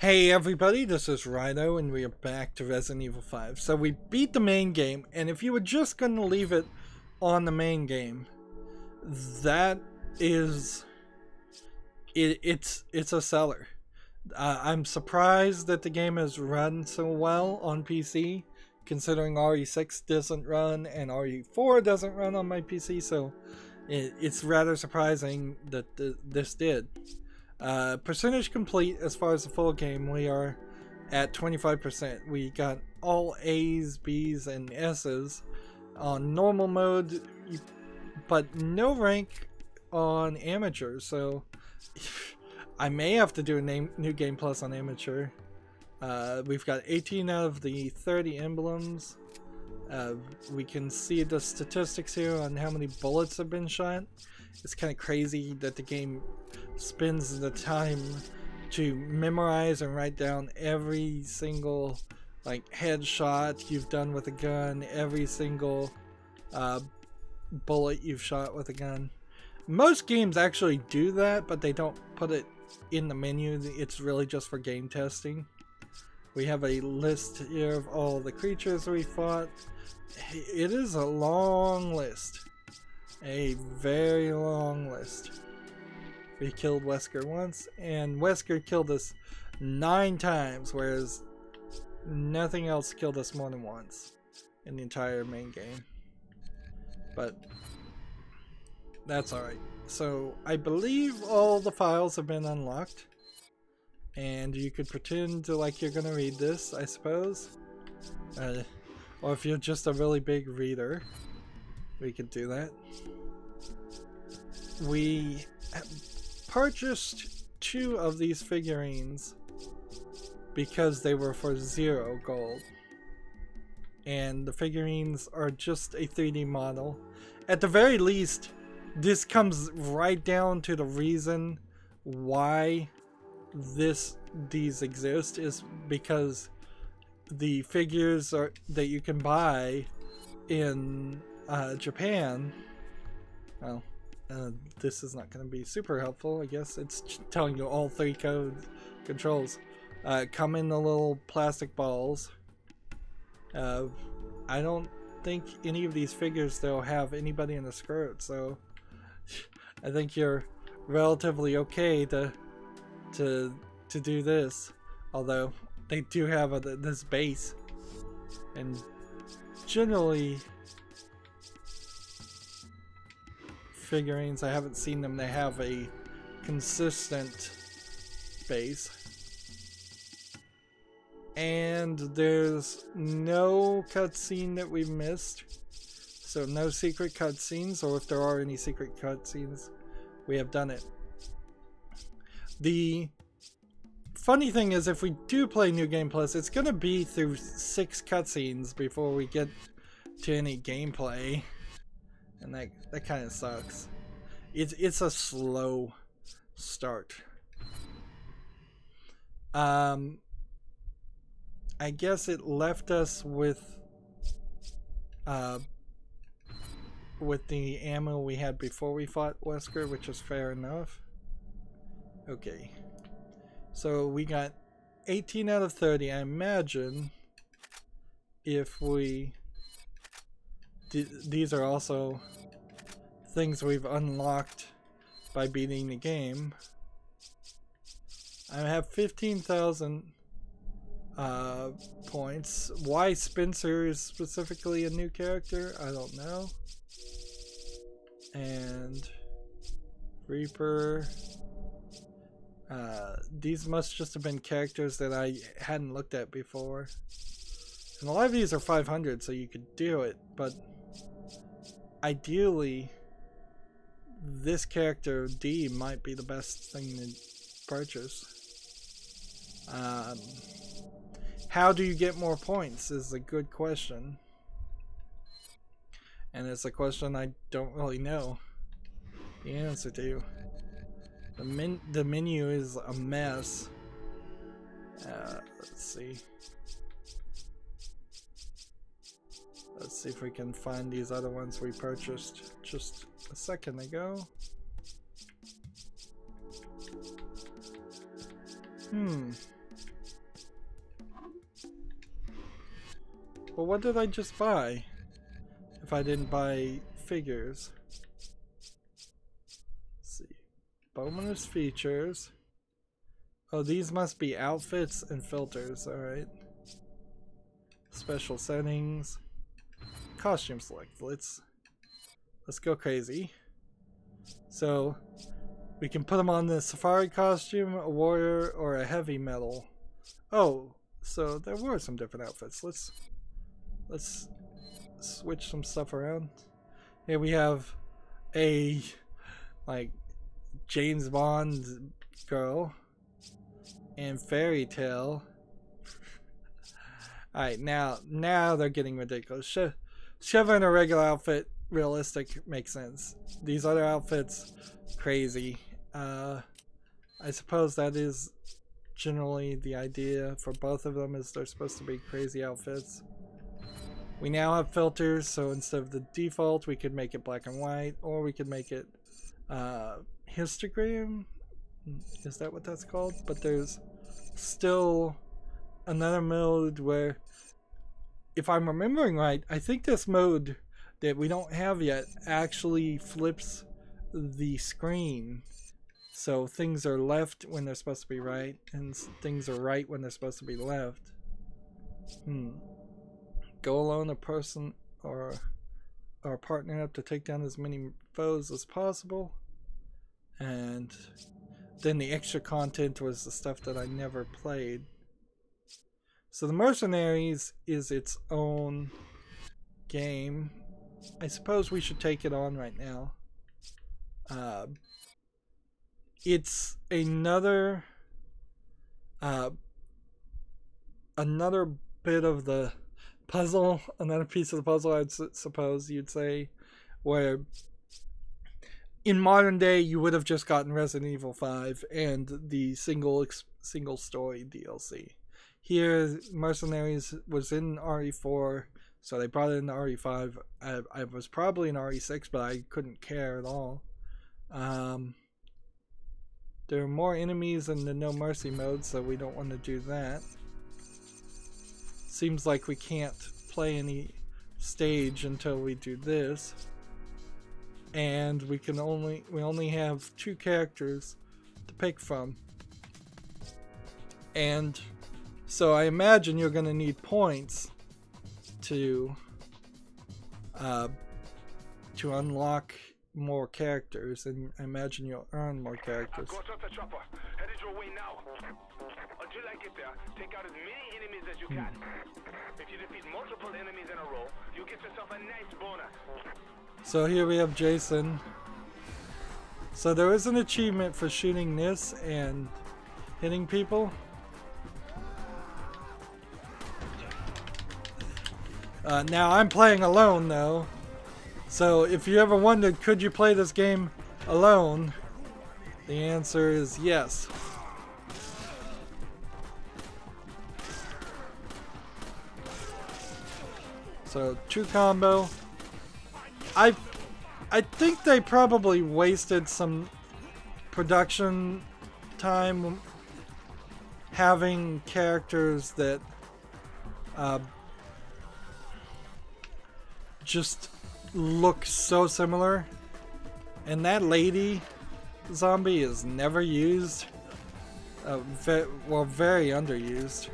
Hey everybody, this is Rydo and we are back to Resident Evil 5. So we beat the main game, and if you were just going to leave it on the main game, that is... It's a seller. I'm surprised that the game has run so well on PC, considering RE6 doesn't run and RE4 doesn't run on my PC, so it's rather surprising that this did. Percentage complete as far as the full game, we are at 25%. We got all A's, B's, and S's on normal mode, but no rank on amateur, so I may have to do a new game plus on amateur. We've got 18 out of the 30 emblems. We can see the statistics here on how many bullets have been shot. It's kind of crazy that the game spends the time to memorize and write down every single headshot you've done with a gun, every single bullet you've shot with a gun. Most games actually do that, but they don't put it in the menu. It's really just for game testing. We have a list here of all the creatures we fought. It is a long list. A very long list. We killed Wesker once, and Wesker killed us 9 times, whereas nothing else killed us more than once in the entire main game. But that's alright. So I believe all the files have been unlocked, and you could pretend like you're gonna read this, I suppose. Or if you're just a really big reader, we could do that. We purchased 2 of these figurines because they were for 0 gold. And the figurines are just a 3D model. At the very least, this comes right down to the reason why these exist is because the figures that you can buy in Japan. Well, this is not going to be super helpful, I guess. It's telling you all 3 controls. Come in the little plastic balls. I don't think any of these figures though have anybody in the skirt, so I think you're relatively okay to do this. Although they do have this base, and generally figurines, I haven't seen them, they have a consistent base. And there's no cutscene that we've missed, so no secret cutscenes, or if there are any secret cutscenes, we have done it. The funny thing is, if we do play New Game Plus, it's gonna be through 6 cutscenes before we get to any gameplay, and that kind of sucks. It's a slow start. I guess it left us with the ammo we had before we fought Wesker, which is fair enough. Okay, so we got 18 out of 30. I imagine if we these are also things we've unlocked by beating the game. I have 15,000 points. Why Spencer is specifically a new character, I don't know. And Reaper, these must just have been characters that I hadn't looked at before, and a lot of these are 500, so you could do it, but ideally this character D might be the best thing to purchase. How do you get more points is a good question, and it's a question I don't really know the answer to. The menu is a mess. Let's see if we can find these other ones we purchased just a second ago. Well, what did I just buy? If I didn't buy figures. Let's see. Bonus features. Oh, these must be outfits and filters, alright. Special settings. Costume select. Let's go crazy. So we can put them on the safari costume, a warrior, or a heavy metal. Oh, so there were some different outfits. Let's switch some stuff around. Here we have a like James Bond girl and fairy tale. Alright, now they're getting ridiculous. Sheva in a regular outfit, realistic, makes sense. These other outfits, crazy. I suppose that is generally the idea for both of them, is they're supposed to be crazy outfits. We now have filters, so instead of the default, we could make it black and white, or we could make it histogram. Is that what that's called? But there's still another mode where, if I'm remembering right, I think this mode that we don't have yet actually flips the screen. So things are left when they're supposed to be right, and things are right when they're supposed to be left. Go alone, a person or partner up to take down as many foes as possible. And then the extra content was the stuff that I never played. So the Mercenaries is its own game. I suppose we should take it on right now. It's another bit of the puzzle, another piece of the puzzle, I'd suppose you'd say, where in modern day you would have just gotten Resident Evil 5 and the single story DLC. Here, Mercenaries was in RE4, so they brought it in RE5. I was probably in RE6, but I couldn't care at all. There are more enemies in the No Mercy mode, so we don't want to do that. Seems like we can't play any stage until we do this. And we only have 2 characters to pick from. And so I imagine you're going to need points to unlock more characters, and I imagine you'll earn more characters. Headed your way now. Until I get there, take out as many enemies as you can. If you defeat multiple enemies in a row, you'll get yourself a nice bonus. So here we have Jason. So there is an achievement for shooting this and hitting people. Now I'm playing alone though. So if you ever wondered, could you play this game alone? The answer is yes. So 2 combo. I think they probably wasted some production time having characters that just look so similar, and that lady zombie is never used. Very underused.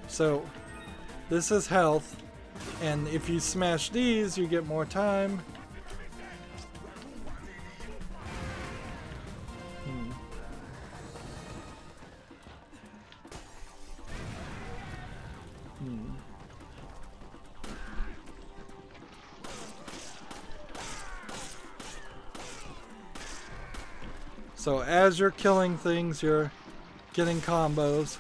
So this is health, and if you smash these you get more time. So as you're killing things, you're getting combos.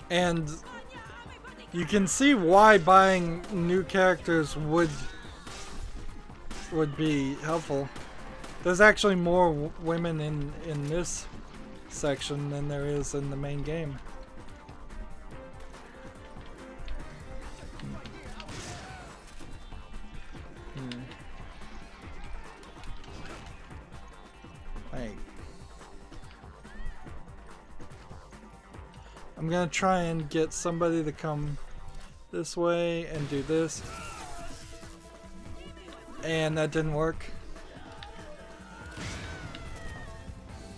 And you can see why buying new characters would be helpful. There's actually more women in this section than there is in the main game. I'm gonna try and get somebody to come this way and do this. And that didn't work.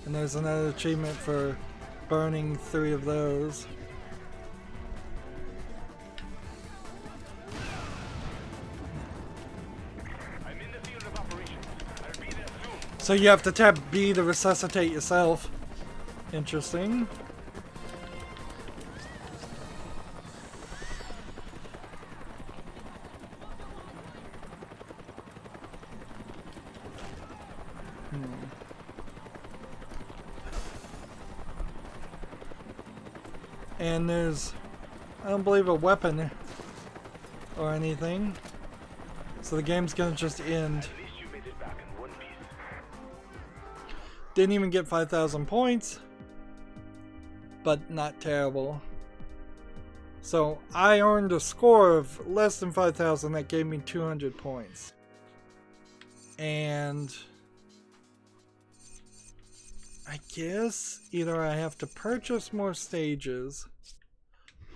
And there's another achievement for burning 3 of those. I'm in the field of operations. I'll be there soon. So you have to tap B to resuscitate yourself. Interesting. And there's, I don't believe, a weapon or anything. So the game's gonna just end. At least you made it back in one piece. Didn't even get 5,000 points, but not terrible. So I earned a score of less than 5,000. That gave me 200 points. And I guess either I have to purchase more stages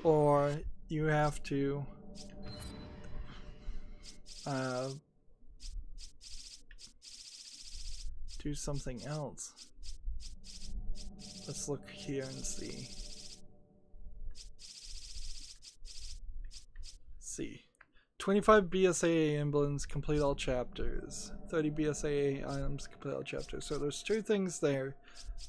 or you have to do something else. Let's look here and see. See. 25 BSAA emblems, complete all chapters. 30 BSAA items, complete all chapters. So there's 2 things there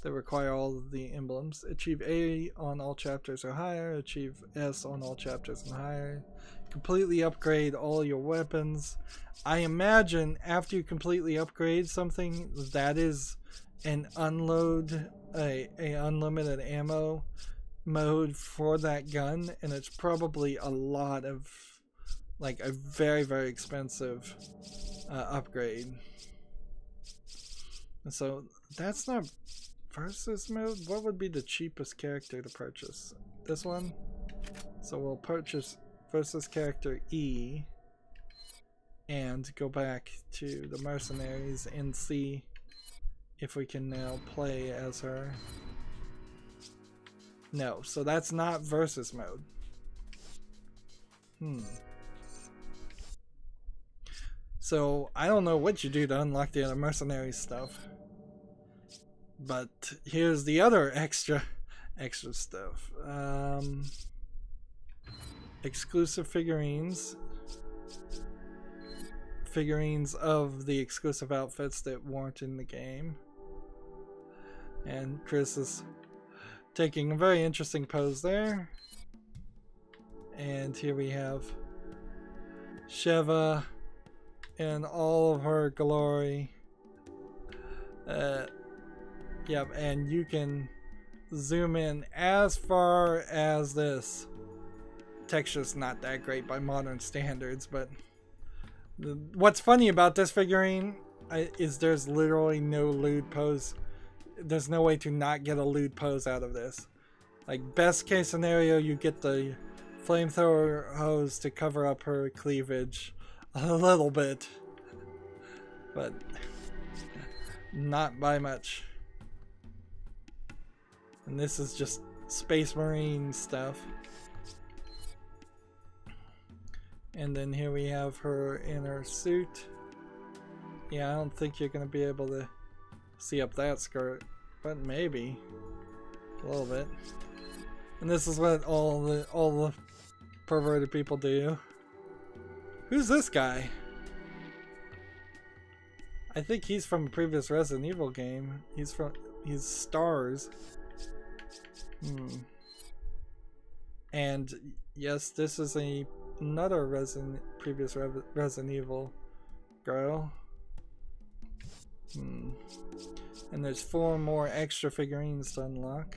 that require all of the emblems. Achieve A on all chapters or higher. Achieve S on all chapters and higher. Completely upgrade all your weapons. I imagine after you completely upgrade something, that is an unload, a unlimited ammo mode for that gun, and it's probably a lot of, like, a very, very expensive upgrade. And so that's not versus mode. What would be the cheapest character to purchase? This one. So we'll purchase versus character E and go back to the mercenaries and see if we can now play as her. No, so that's not versus mode. So I don't know what you do to unlock the other mercenary stuff, but here's the other extra stuff. Exclusive figurines of the exclusive outfits that weren't in the game. And Chris is taking a very interesting pose there. And here we have Sheva in all of her glory. Yep, and you can zoom in as far as this. Texture's not that great by modern standards, but what's funny about this figurine is there's literally no lewd pose. There's no way to not get a lewd pose out of this. Like, best case scenario, you get the flamethrower hose to cover up her cleavage a little bit, but not by much. And this is just Space Marine stuff. And then here we have her in her suit. Yeah, I don't think you're going to be able to see up that skirt, but maybe a little bit. And this is what all the perverted people do. Who's this guy? I think he's from a previous Resident Evil game. He's Stars. And yes, this is another previous Resident Evil girl. And there's 4 more extra figurines to unlock.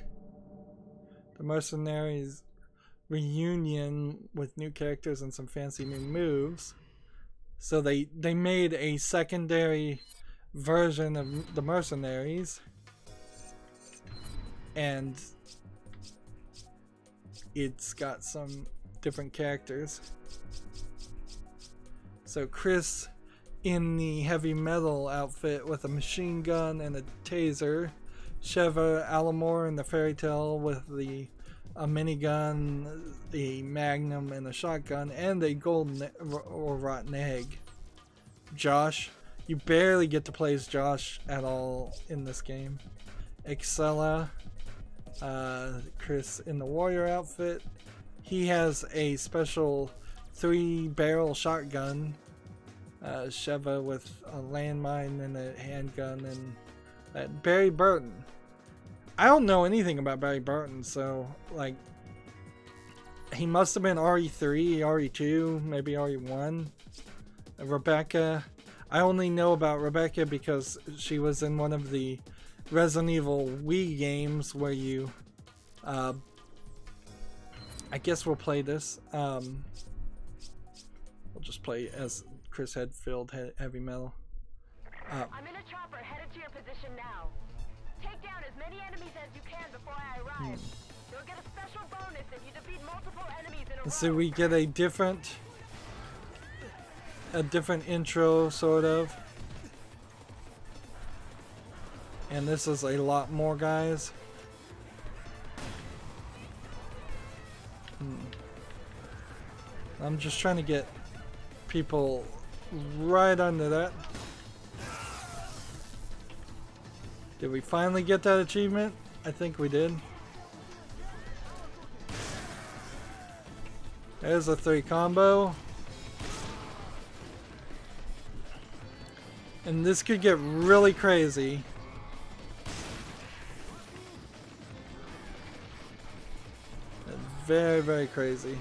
The Mercenaries reunion with new characters and some fancy new moves. So they made a secondary version of the Mercenaries, and it's got some different characters. So Chris in the heavy metal outfit with a machine gun and a taser. Sheva Alomar in the fairy tale with the a minigun, a magnum, and a shotgun, and a golden or rotten egg. Josh, you barely get to play as Josh at all in this game. Excella, Chris in the warrior outfit. He has a special 3-barrel shotgun. Sheva with a landmine and a handgun, and Barry Burton. I don't know anything about Barry Burton, so like he must have been RE3, RE2, maybe RE1. Rebecca, I only know about Rebecca because she was in one of the Resident Evil Wii games where you I guess we'll play this. We'll just play as Chris Redfield, heavy metal. I'm in a chopper headed to your position now. Take down as many enemies as you can before I arrive. You'll get a special bonus if you defeat multiple enemies in a row. So we get a different intro, sort of. And this is a lot more guys. I'm just trying to get people right under that. Did we finally get that achievement? I think we did. There's a 3 combo. And this could get really crazy. Very, very crazy.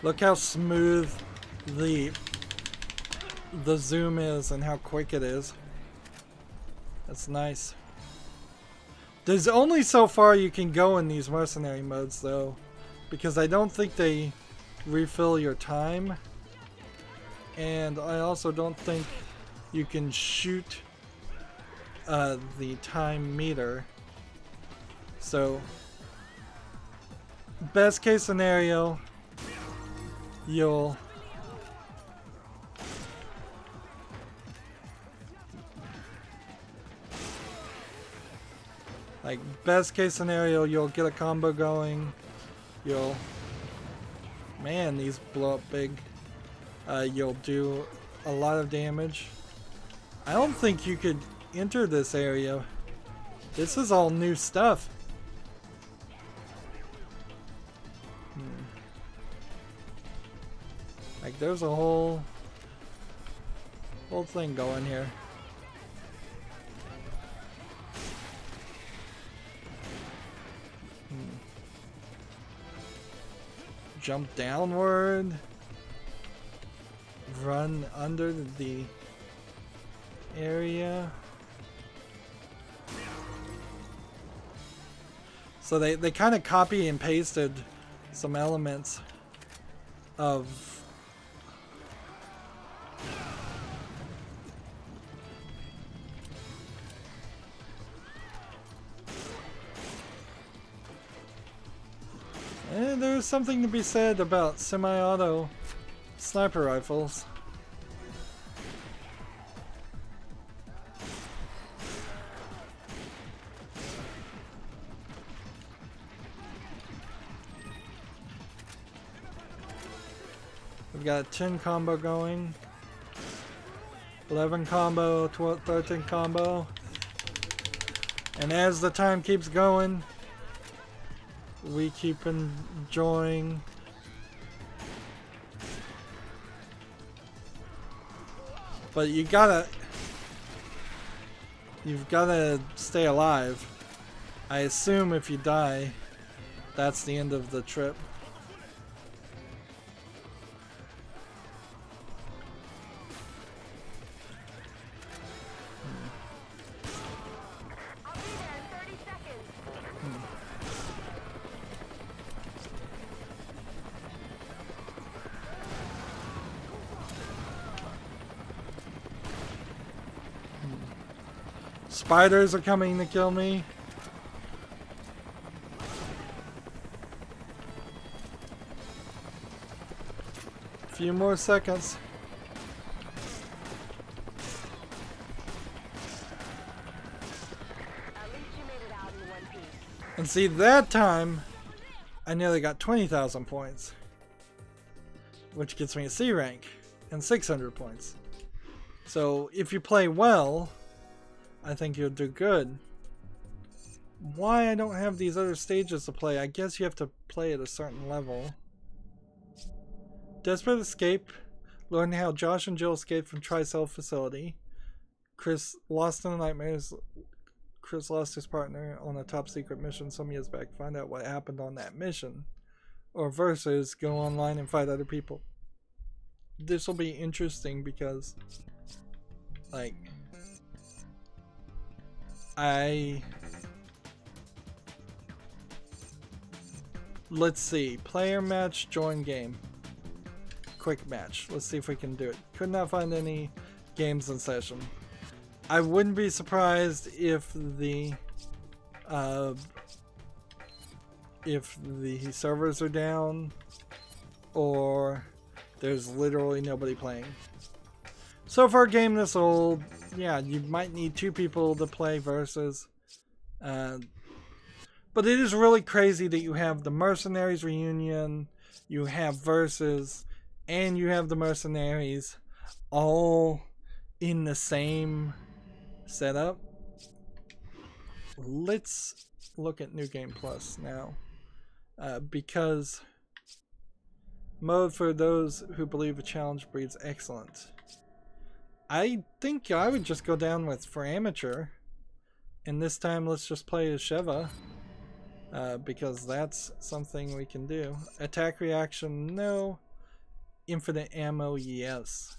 Look how smooth the zoom is and how quick it is. That's nice. There's only so far you can go in these mercenary modes though, because I don't think they refill your time, and I also don't think you can shoot the time meter. So best case scenario, you'll best case scenario, you'll get a combo going. Man, these blow up big. You'll do a lot of damage. I don't think you could enter this area. This is all new stuff. Like there's a whole thing going here. Jump downward. Run under the area. So they kind of copy and pasted some elements of there's something to be said about semi-auto sniper rifles. We've got a 10 combo going, 11 combo, 12, 13 combo, and as the time keeps going, we keep enjoying. But you've gotta stay alive. I assume if you die, that's the end of the trip. I'll be there in 30 seconds. Spiders are coming to kill me. A few more seconds. And see, that time, I nearly got 20,000 points. Which gets me a C rank and 600 points. So, if you play well, I think you'll do good. Why I don't have these other stages to play? I guess you have to play at a certain level. Desperate escape. Learn how Josh and Jill escaped from Tricell facility. Chris lost in the nightmares. Chris lost his partner on a top secret mission some years back. Find out what happened on that mission. Or versus go online and fight other people. This will be interesting because, like, let's see. Player match, join game. Quick match. Let's see if we can do it. Could not find any games in session. I wouldn't be surprised if the servers are down or there's literally nobody playing. So for a game this old, yeah, you might need 2 people to play versus. But it is really crazy that you have the Mercenaries reunion, you have versus, and you have the Mercenaries all in the same setup. Let's look at New Game Plus now, because mode for those who believe a challenge breeds excellence. I think I would just go down with for amateur, and this time let's just play as Sheva, because that's something we can do. Attack reaction, no. Infinite ammo, yes.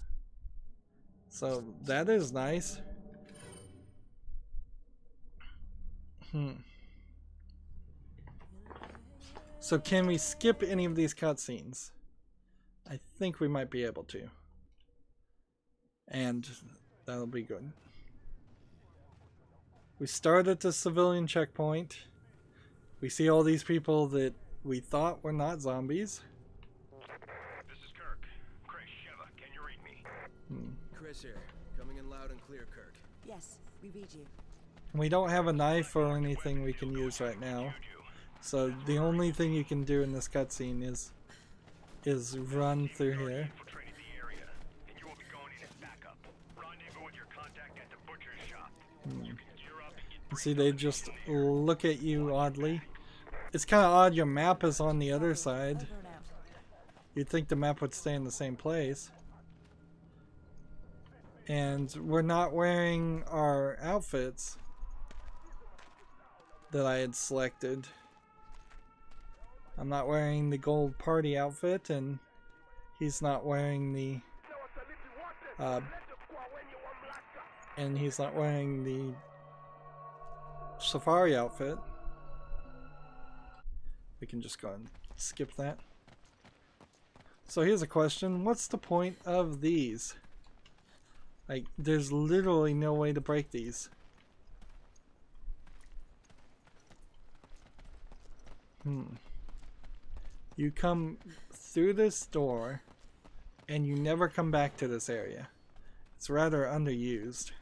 So that is nice. So can we skip any of these cutscenes? I think we might be able to. And that'll be good. We start at the civilian checkpoint. We see all these people that we thought were not zombies. This is Kirk. Chris, Sheva, can you read me? Chris here. Coming in loud and clear, Kirk. Yes, we read you. We don't have a knife or anything we can use right now. So the only thing you can do in this cutscene is run through here. Infiltrated the area, and you will be going in as backup. Rendezvous with your contact at the butcher's shop. You can gear up and get See, they just look at you oddly. It's kind of odd your map is on the other side. You'd think the map would stay in the same place. And we're not wearing our outfits that I had selected. I'm not wearing the gold party outfit, and he's not wearing the safari outfit. We can just go and skip that. So here's a question. What's the point of these? Like, there's literally no way to break these. You come through this door and you never come back to this area. It's rather underused.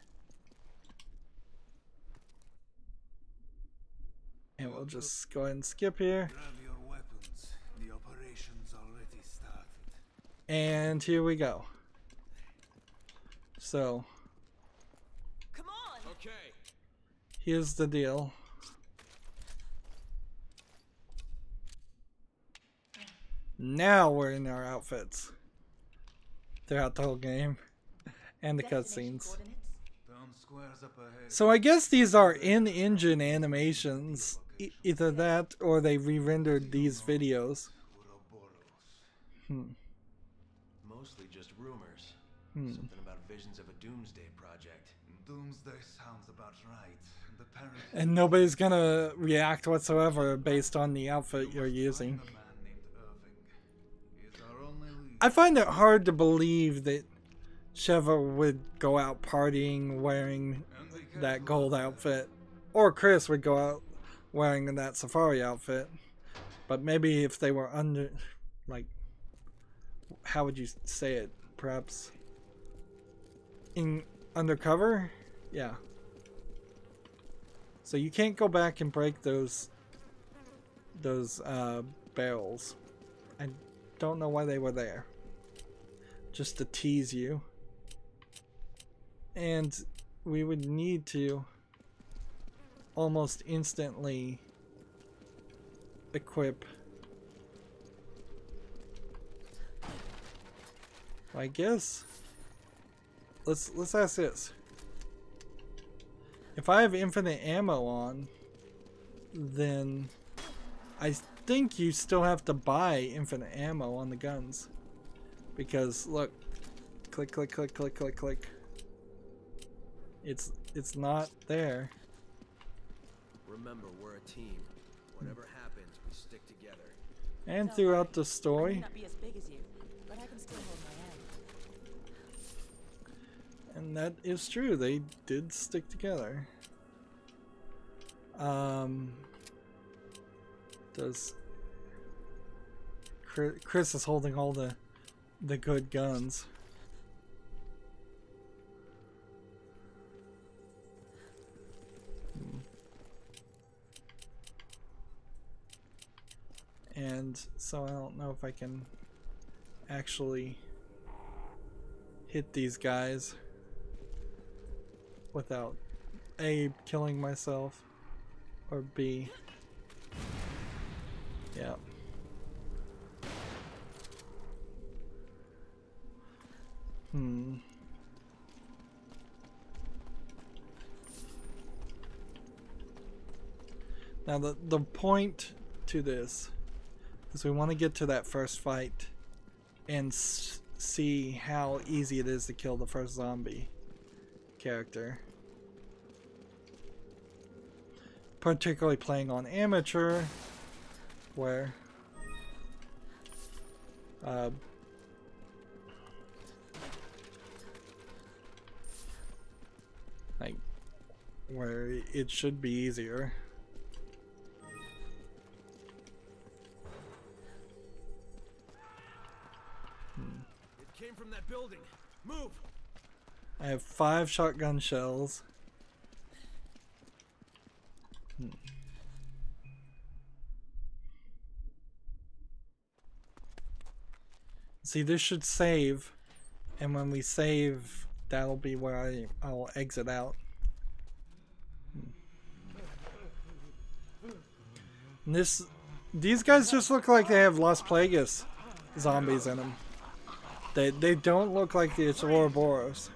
And we'll just go ahead and skip here. Grab your weapons. The operation's already started. And here we go. So, Come on! Okay. here's the deal. Now we're in our outfits throughout the whole game and the cutscenes. Town squares up ahead. So I guess these are in-engine animations. Either that or they re-rendered these videos. Mostly just rumors. Something about visions of a doomsday project. Doomsday sounds about right. The parent And nobody's gonna react whatsoever based on the outfit you're using. a man named Irving. He's our only lead. I find it hard to believe that Sheva would go out partying wearing that gold outfit. Or Chris would go out wearing that safari outfit. But maybe if they were under, like, how would you say it? Perhaps in undercover? Yeah. So you can't go back and break those those barrels. I don't know why they were there. Just to tease you. And we would need to almost instantly equip. I guess let's ask this. If I have infinite ammo on, then I think you still have to buy infinite ammo on the guns. Because look, click click click click click click. It's not there. Remember, we're a team. Whatever happens, we stick together. And throughout the I may story, not be as big as you, but I can still hold my own. and that is true, they did stick together. Does Chris is holding all the good guns. And so I don't know if I can actually hit these guys without A, killing myself, or B, yeah. Now the point to this is we want to get to that first fight and see how easy it is to kill the first zombie character. Particularly playing on amateur, where like where it should be easier. It came from that building. Move. I have 5 shotgun shells. See, this should save, and when we save, that'll be where I'll exit out. And these guys just look like they have Las Plagas zombies in them. They don't look like the Ouroboros.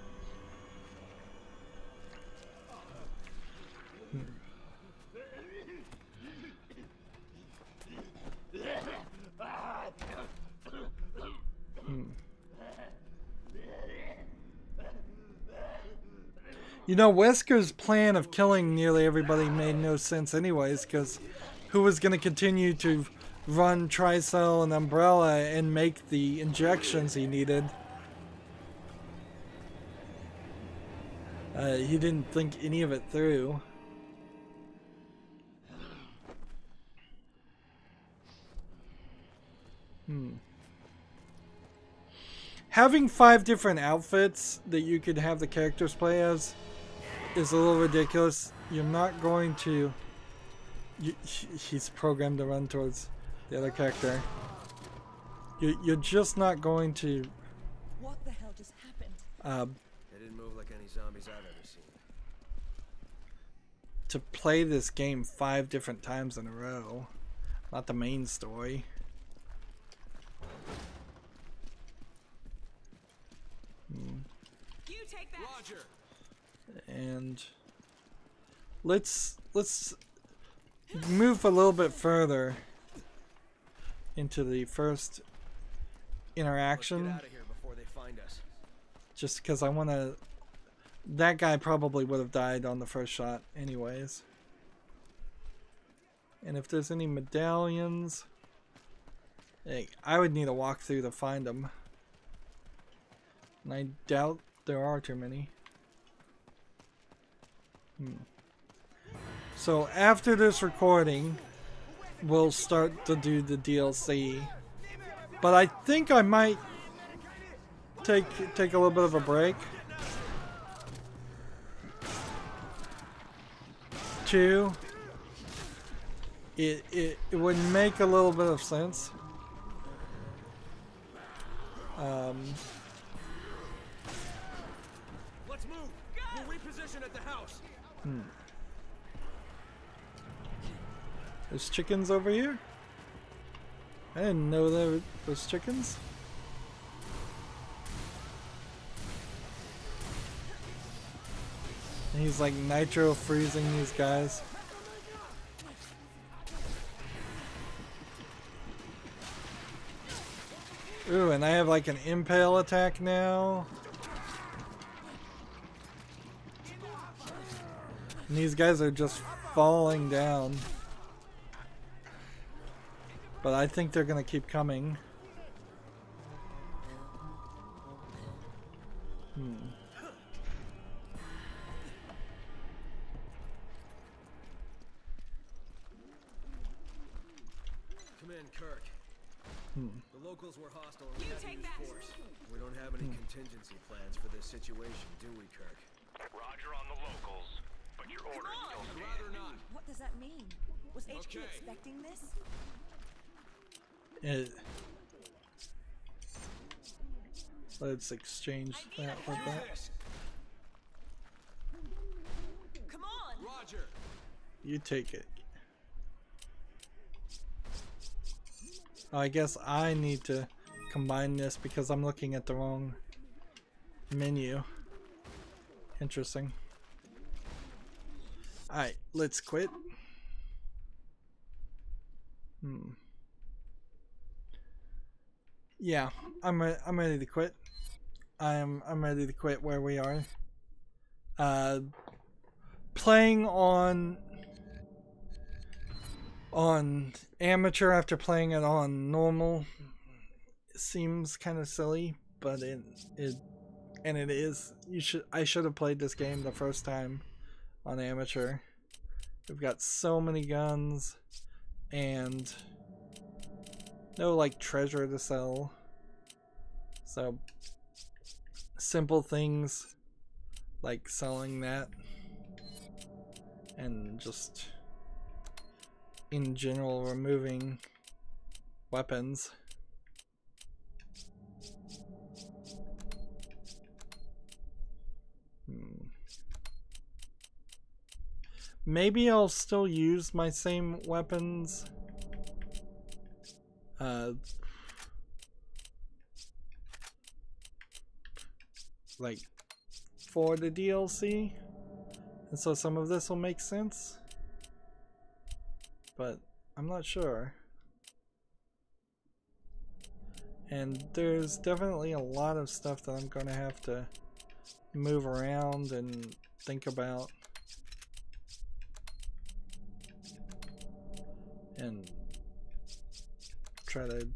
You know, Wesker's plan of killing nearly everybody made no sense anyways, because who was going to continue to run Tricell and Umbrella and make the injections he needed? He didn't think any of it through. Having 5 different outfits that you could have the characters play as is a little ridiculous. You're not going to... he's programmed to run towards the other character. You're just not going to... What the hell just happened? They didn't move like any zombies I've ever seen. To play this game 5 different times in a row. Not the main story. You take that. Roger. And let's move a little bit further into the first interaction. Let's get out of here before they find us. Just because I want to... That guy probably would have died on the first shot anyways. And if there's any medallions... Hey, I would need a walkthrough to find them. And I doubt there are too many. So after this recording, we'll start to do the DLC. But I think I might take a little bit of a break to it would make a little bit of sense. Let's move. We'll reposition at the house. There's chickens over here? I didn't know there was chickens. And he's like nitro freezing these guys. Ooh, and I have like an impale attack now. And these guys are just falling down. But I think they're gonna keep coming. Come in, Kirk. The locals were hostile and we had to use force. We don't have any contingency plans for this situation, do we, Kirk? Roger on the locals, but your orders still I'd stand. rather not. What does that mean? Was HQ Okay. expecting this? Let's exchange that with that. This. Come on! Roger. You take it. Oh, I guess I need to combine this because I'm looking at the wrong menu. Interesting. Alright, let's quit. Yeah, I'm ready to quit. I'm ready to quit where we are. Playing on amateur after playing it on normal seems kind of silly, but it is. I should have played this game the first time on amateur. We've got so many guns and no like treasure to sell. So simple things like selling that and just in general removing weapons. Maybe I'll still use my same weapons like for the DLC, and so some of this will make sense, but I'm not sure. And there's definitely a lot of stuff that I'm gonna have to move around and think about and try to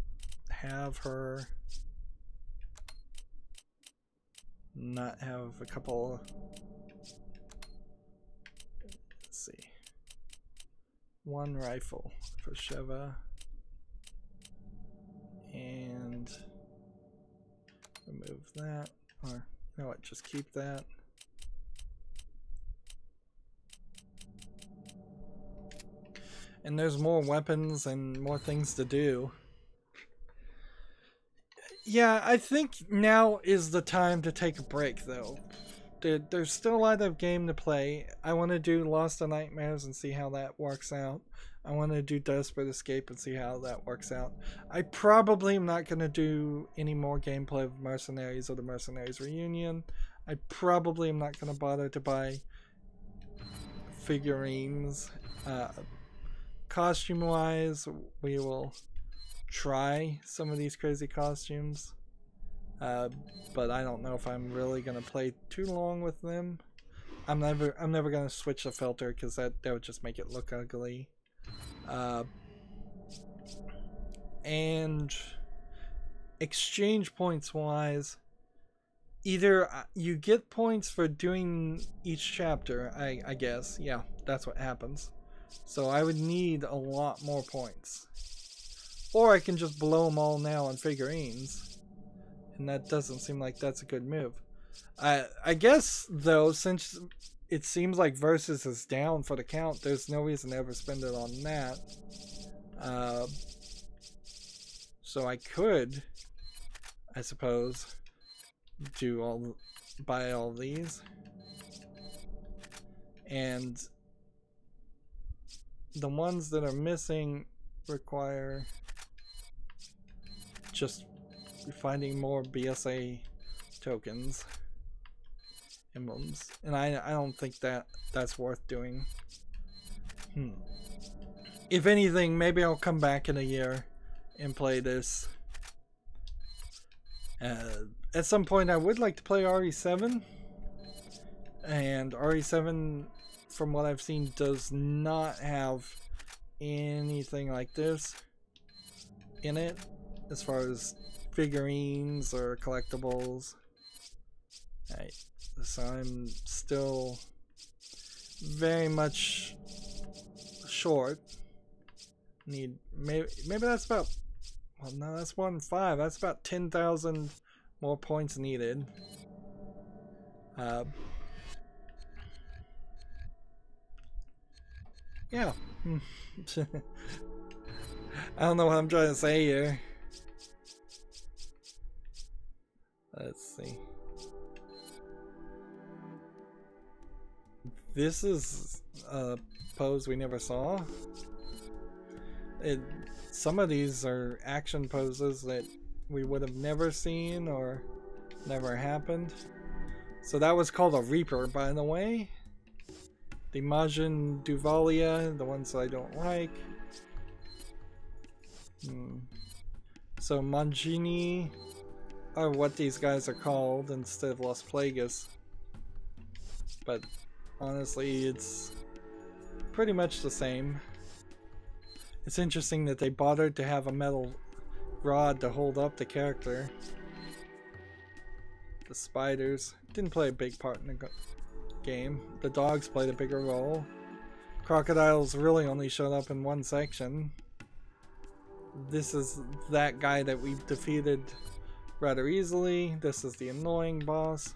have her not have a couple. Let's see, one rifle for Sheva and remove that, or you know what, just keep that. And there's more weapons and more things to do. Yeah, I think now is the time to take a break, though. There's still a lot of game to play. I want to do Lost in Nightmares and see how that works out. I want to do Desperate Escape and see how that works out. I probably am not going to do any more gameplay of Mercenaries or the Mercenaries Reunion. I probably am not going to bother to buy figurines. Costume-wise, we will try some of these crazy costumes, but I don't know if I'm really gonna play too long with them. I'm never gonna switch the filter because that would just make it look ugly. And exchange points wise, either you get points for doing each chapter. I guess, yeah, that's what happens. So I would need a lot more points. Or I can just blow them all now on figurines. And that doesn't seem like that's a good move. I guess, though, since it seems like Versus is down for the count. There's no reason to ever spend it on that. So I could, I suppose, buy all these. And the ones that are missing require just finding more BSAA tokens, emblems, and I don't think that's worth doing. If anything, maybe I'll come back in a year and play this. At some point I would like to play RE7, and RE7, from what I've seen, does not have anything like this in it as far as figurines or collectibles. Right, so I'm still very much short. Need maybe that's about, well, no, that's 1 in 5. That's about 10,000 more points needed. Yeah. I don't know what I'm trying to say here. Let's see. This is a pose we never saw. Some of these are action poses that we would have never seen or never happened. So that was called a Reaper, by the way. The Majin Duvalia, the ones I don't like. So Mangini are what these guys are called instead of Las Plagas. But honestly, it's pretty much the same. It's interesting that they bothered to have a metal rod to hold up the character. The spiders didn't play a big part in the game. The dogs played a bigger role. Crocodiles really only showed up in one section. This is that guy that we defeated rather easily. This is the annoying boss.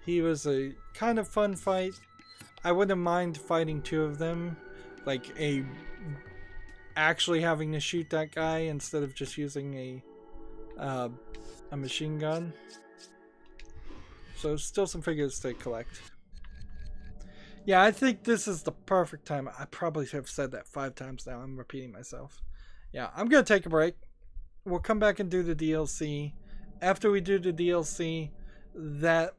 He was a kind of fun fight. I wouldn't mind fighting 2 of them, like actually having to shoot that guy instead of just using a machine gun. So still some figures to collect. Yeah, I think this is the perfect time. I probably have said that 5 times now. I'm repeating myself. Yeah, I'm gonna take a break. We'll come back and do the DLC. After we do the DLC, that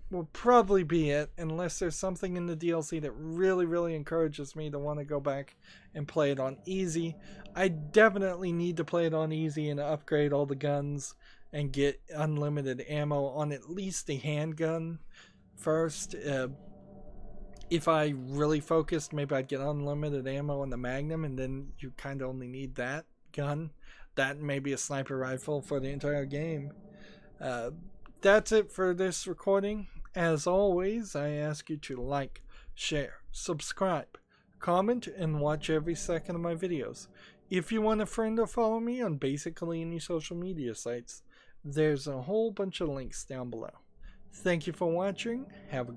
will probably be it, unless there's something in the DLC that really encourages me to want to go back and play it on easy. I definitely need to play it on easy and upgrade all the guns and get unlimited ammo on at least the handgun first. If I really focused, maybe I'd get unlimited ammo on the Magnum, and then you kind of only need that gun. That may be a sniper rifle for the entire game. That's it for this recording. As always, I ask you to like, share, subscribe, comment, and watch every second of my videos. If you want a friend or follow me on basically any social media sites, there's a whole bunch of links down below. Thank you for watching. Have a good